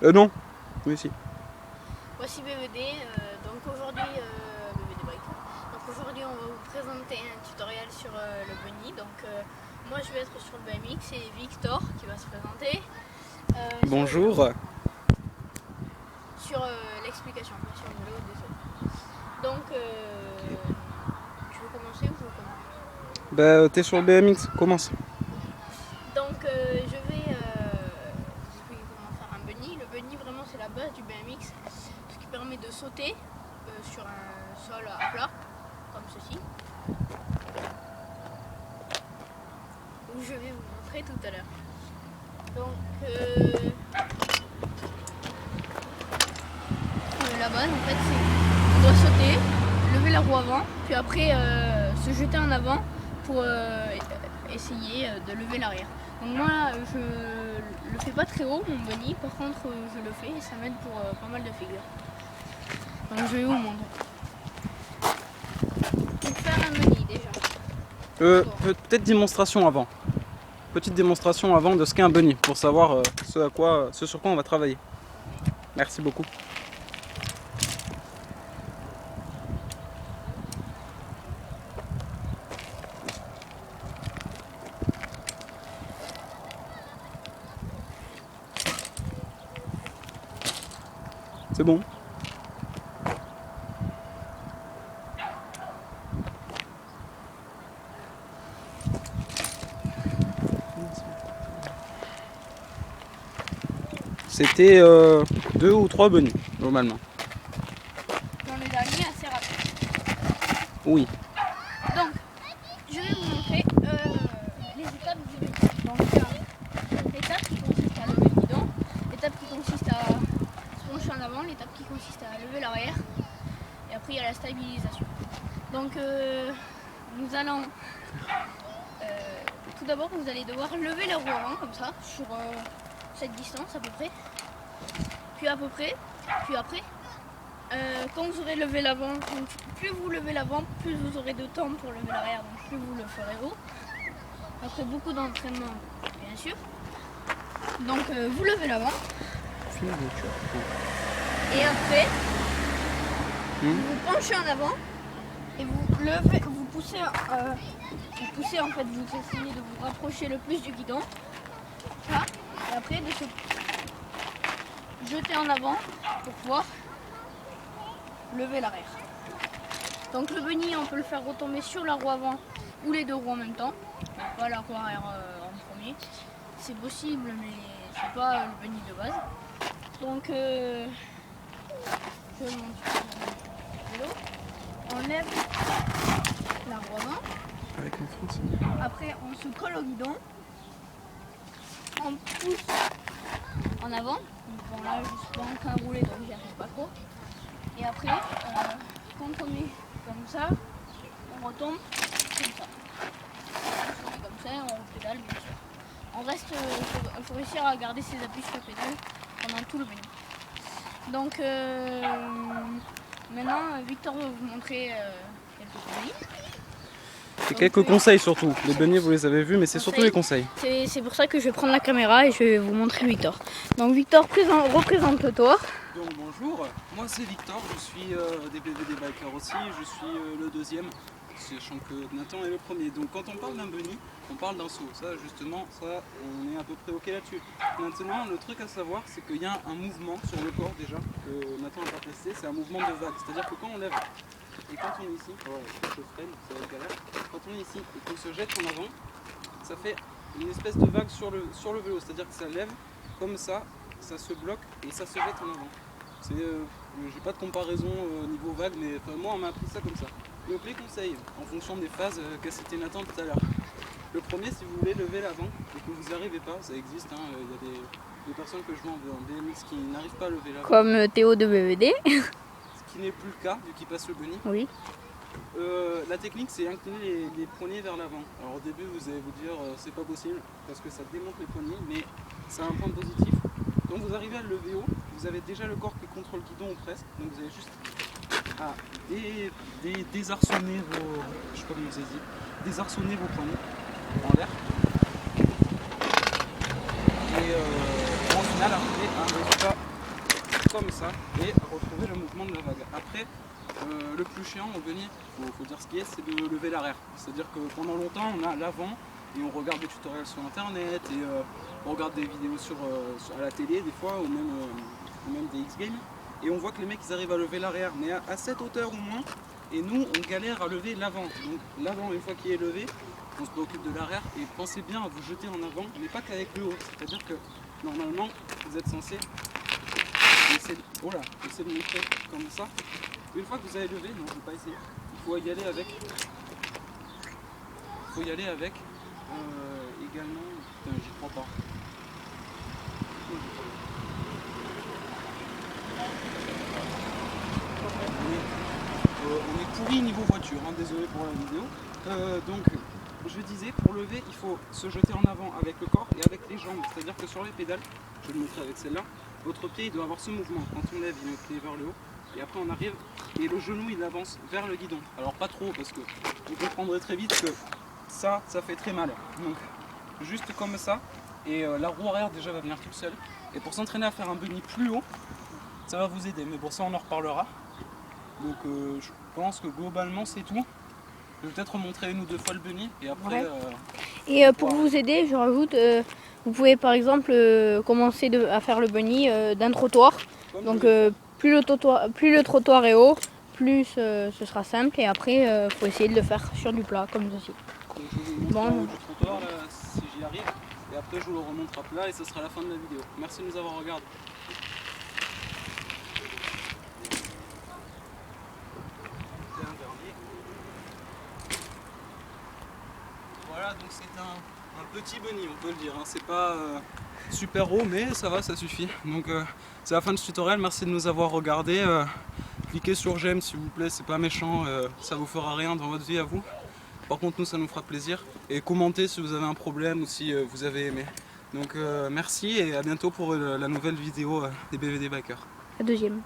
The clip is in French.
Non. Oui, si. Voici BVD, donc aujourd'hui BVD Bike. Donc aujourd'hui on va vous présenter un tutoriel sur le bunny. Donc moi je vais être sur le BMX et Victor qui va se présenter. Bonjour. Sur l'explication, pas sur le vélo, désolé. Donc tu veux commencer ou je commence? Bah t'es sur le BMX, commence. Donc je vais vous expliquer comment faire un bunny. Le bunny vraiment c'est la base du BMX, ce qui permet de sauter sur un sol à plat, comme ceci. Où je vais vous montrer tout à l'heure. Donc la base en fait c'est on doit sauter, lever la roue avant, puis après se jeter en avant pour essayer de lever l'arrière. Donc moi je le fais pas très haut mon bunny, par contre je le fais et ça m'aide pour pas mal de figures. Donc je vais vous montrer. Pour faire un bunny déjà. Peut-être démonstration avant. Petite démonstration avant de ce qu'est un bunny, pour savoir ce sur quoi on va travailler. Merci beaucoup. C'est bon. C'était 2 ou 3 bunnies, normalement. Dans les derniers assez rapide. Oui. Donc, je vais vous montrer les étapes du bunny. Donc, l'étape qui consiste à lever le guidon, l'étape qui consiste à se pencher en avant, l'étape qui consiste à lever l'arrière, et après il y a la stabilisation. Donc, nous allons tout d'abord, vous allez devoir lever la roue avant, comme ça, sur cette distance à peu près, puis après, quand vous aurez levé l'avant, plus vous levez l'avant, plus vous aurez de temps pour lever l'arrière, donc plus vous le ferez haut. Après beaucoup d'entraînement, bien sûr. Donc vous levez l'avant. Et après, vous vous penchez en avant et vous levez, vous poussez en fait, vous essayez de vous rapprocher le plus du guidon. Là, et après de se jeter en avant pour pouvoir lever l'arrière. Donc le bunny on peut le faire retomber sur la roue avant ou les deux roues en même temps, pas la roue arrière en premier. C'est possible mais c'est pas le bunny de base. Donc je monte le vélo, on lève la roue avant. Avec un frein, après on se colle au guidon, on pousse en avant. Bon là je suis pas en train de rouler donc j'y arrive pas trop. Et après quand on est comme ça, on retombe comme ça. On est comme ça, on pédale bien sûr. On reste, il faut réussir à garder ses appuis sur la pédale pendant tout le bunny. Donc maintenant Victor va vous montrer quelques bunnies. C'est quelques conseils surtout. Les bunnies vous les avez vus, mais c'est surtout les conseils. C'est pour ça que je vais prendre la caméra et je vais vous montrer Victor. Donc Victor, représente-toi. Donc bonjour, moi c'est Victor, je suis des BVD Biker aussi, je suis le deuxième, sachant que Nathan est le premier. Donc quand on parle d'un bunny, on parle d'un saut. Ça justement, ça on est à peu près ok là-dessus. Maintenant le truc à savoir c'est qu'il y a un mouvement sur le corps déjà, que Nathan n'a pas testé, c'est un mouvement de vague. C'est-à-dire que quand on lève et quand on est ici, je freine, ça va être galère. Quand on est ici et qu'on se jette en avant, ça fait une espèce de vague sur le vélo, c'est-à-dire que ça lève comme ça se bloque et ça se jette en avant. J'ai pas de comparaison niveau vague, mais moi on m'a appris ça comme ça. Donc les conseils, en fonction des phases qu'a cité Nathan tout à l'heure. Le premier, si vous voulez lever l'avant et que vous n'y arrivez pas, ça existe, il y a des personnes que je vois en BMX qui n'arrivent pas à lever l'avant. Comme Théo de BVD. Ce qui n'est plus le cas vu qu'il passe le bunny. Oui. La technique c'est incliner les poignets vers l'avant. Alors au début vous allez vous dire c'est pas possible parce que ça démonte les poignets, mais c'est un point positif. Donc vous arrivez à le lever haut, vous avez déjà le corps qui est contre le guidon ou presque, donc vous avez juste à désarçonner vos. Je sais pas comment vous dit, désarçonner vos poignets en l'air. Et en final arriver à un résultat comme ça et retrouver le mouvement de la vague. Après, le plus chiant au bunny, faut dire ce qui est, c'est de lever l'arrière. C'est-à-dire que pendant longtemps, on a l'avant et on regarde des tutoriels sur internet et on regarde des vidéos à la télé des fois ou même des X-Games et on voit que les mecs ils arrivent à lever l'arrière mais à cette hauteur au moins et nous on galère à lever l'avant. Donc l'avant une fois qu'il est levé, on se préoccupe de l'arrière et pensez bien à vous jeter en avant mais pas qu'avec le haut. C'est-à-dire que normalement vous êtes censé essayer de monter comme ça. Une fois que vous avez levé, non je ne vais pas essayer, il faut y aller avec. Également, putain, j'y crois pas. On est pourri niveau voiture, hein, désolé pour la vidéo. Donc, je disais, pour lever, il faut se jeter en avant avec le corps et avec les jambes. C'est-à-dire que sur les pédales, je vais le montrer avec celle-là, votre pied il doit avoir ce mouvement. Quand on lève, il met le pied vers le haut. Et après on arrive et le genou il avance vers le guidon. Alors pas trop parce que vous comprendrez très vite que ça fait très mal. Donc juste comme ça et la roue arrière déjà va venir toute seule. Et pour s'entraîner à faire un bunny plus haut, ça va vous aider. Mais bon ça on en reparlera. Donc je pense que globalement c'est tout. Je vais peut-être montrer une ou deux fois le bunny et après... Et pour vous aider, je rajoute, vous pouvez par exemple commencer à faire le bunny d'un trottoir. Donc plus le trottoir est haut, plus ce sera simple et après il faut essayer de le faire sur du plat comme ceci. Donc, je vous montre du trottoir là, si j'y arrive et après je vous le remonte à plat et ce sera la fin de la vidéo. Merci de nous avoir regardés. Voilà donc c'est un petit bunny on peut le dire, hein. C'est pas super haut mais ça va, ça suffit. Donc c'est la fin de ce tutoriel, merci de nous avoir regardés. Cliquez sur j'aime s'il vous plaît, c'est pas méchant, ça vous fera rien dans votre vie à vous. Par contre nous ça nous fera plaisir. Et commentez si vous avez un problème ou si vous avez aimé. Donc merci et à bientôt pour la nouvelle vidéo des BVD Bikers. La deuxième.